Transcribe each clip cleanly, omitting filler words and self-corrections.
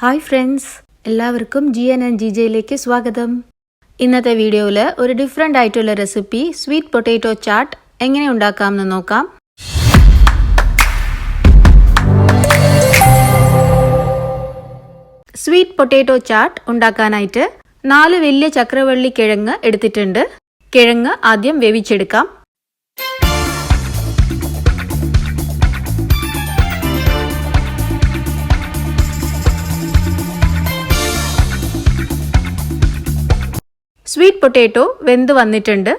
Hi friends, എല്ലാവർക്കും GN&GJയിലേക്ക് സ്വാഗതം. ഇന്നത്തെ വീഡിയോയിൽ ഒരു ഡിഫറെൻ്റ് ആയിട്ടുള്ള റെസിപ്പി സ്വീറ്റ് പൊട്ടാറ്റോ ചാട്ട് എങ്ങനെ ഉണ്ടാക്കാമെന്ന് നോക്കാം. സ്വീറ്റ് പൊട്ടാറ്റോ ചാട്ട് ഉണ്ടാക്കാനായിട്ട് 4 വലിയ ചക്രവള്ളി കിഴങ്ങ് എടുത്തിട്ടുണ്ട്. കിഴങ്ങ് ആദ്യം വേവിച്ചെടുക്കാം. സ്വീറ്റ് പൊട്ടാറ്റോ വെന്ത് വന്നിട്ടുണ്ട്.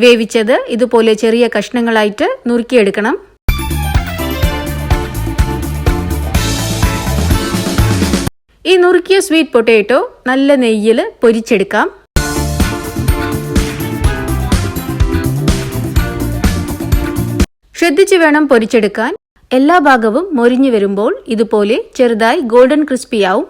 വേവിച്ചത് ഇതുപോലെ ചെറിയ കഷ്ണങ്ങളായിട്ട് നുറുക്കിയെടുക്കണം. ഈ നുറുക്കിയ സ്വീറ്റ് പൊട്ടാറ്റോ നല്ല നെയ്യിൽ പൊരിച്ചെടുക്കാം. ശ്രദ്ധിച്ചു വേണം പൊരിച്ചെടുക്കാൻ. എല്ലാ ഭാഗവും മൊരിഞ്ഞു വരുമ്പോൾ ഇതുപോലെ ചെറുതായി ഗോൾഡൻ ക്രിസ്പി ആവും.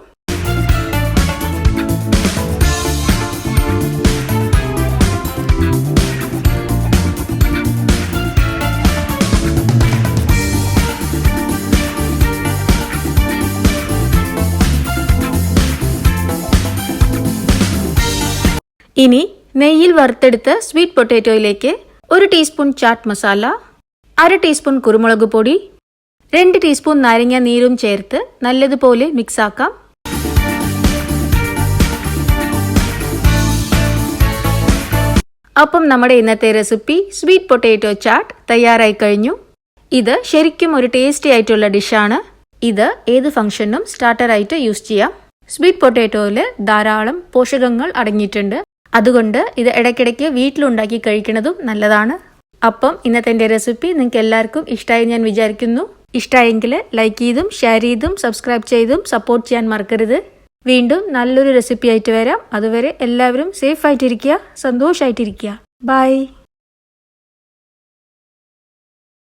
ഇനി നെയ്യിൽ വറുത്തെടുത്ത സ്വീറ്റ് പൊട്ടാറ്റോയിലേക്ക് 1 ടീസ്പൂൺ ചാട്ട് മസാല, 1/2 ടീസ്പൂൺ കുരുമുളക് പൊടി, 2 ടീസ്പൂൺ നാരങ്ങ നീരും ചേർത്ത് നല്ലതുപോലെ മിക്സ് ആക്കാം. അപ്പം നമ്മുടെ ഇന്നത്തെ റെസിപ്പി സ്വീറ്റ് പൊട്ടാറ്റോ ചാട്ട് തയ്യാറായി കഴിഞ്ഞു. ഇത് ശരിക്കും ഒരു ടേസ്റ്റി ആയിട്ടുള്ള ഡിഷാണ്. ഇത് ഏത് ഫംഗ്ഷനും സ്റ്റാർട്ടറായിട്ട് യൂസ് ചെയ്യാം. സ്വീറ്റ് പൊട്ടാറ്റോയിൽ ധാരാളം പോഷകങ്ങൾ അടങ്ങിയിട്ടുണ്ട്. അതുകൊണ്ട് ഇത് ഇടയ്ക്കിടയ്ക്ക് വീട്ടിലുണ്ടാക്കി കഴിക്കുന്നതും നല്ലതാണ്. അപ്പം ഇന്നത്തെ എൻ്റെ റെസിപ്പി നിങ്ങൾക്ക് എല്ലാവർക്കും ഇഷ്ടമായി ഞാൻ വിചാരിക്കുന്നു. ഇഷ്ടമായെങ്കിൽ ലൈക്ക് ചെയ്തും ഷെയർ ചെയ്തും സബ്സ്ക്രൈബ് ചെയ്തും സപ്പോർട്ട് ചെയ്യാൻ മറക്കരുത്. വീണ്ടും നല്ലൊരു റെസിപ്പി ആയിട്ട് വരാം. അതുവരെ എല്ലാവരും സേഫ് ആയിട്ടിരിക്കുക, സന്തോഷമായിട്ടിരിക്കുക. ബൈ.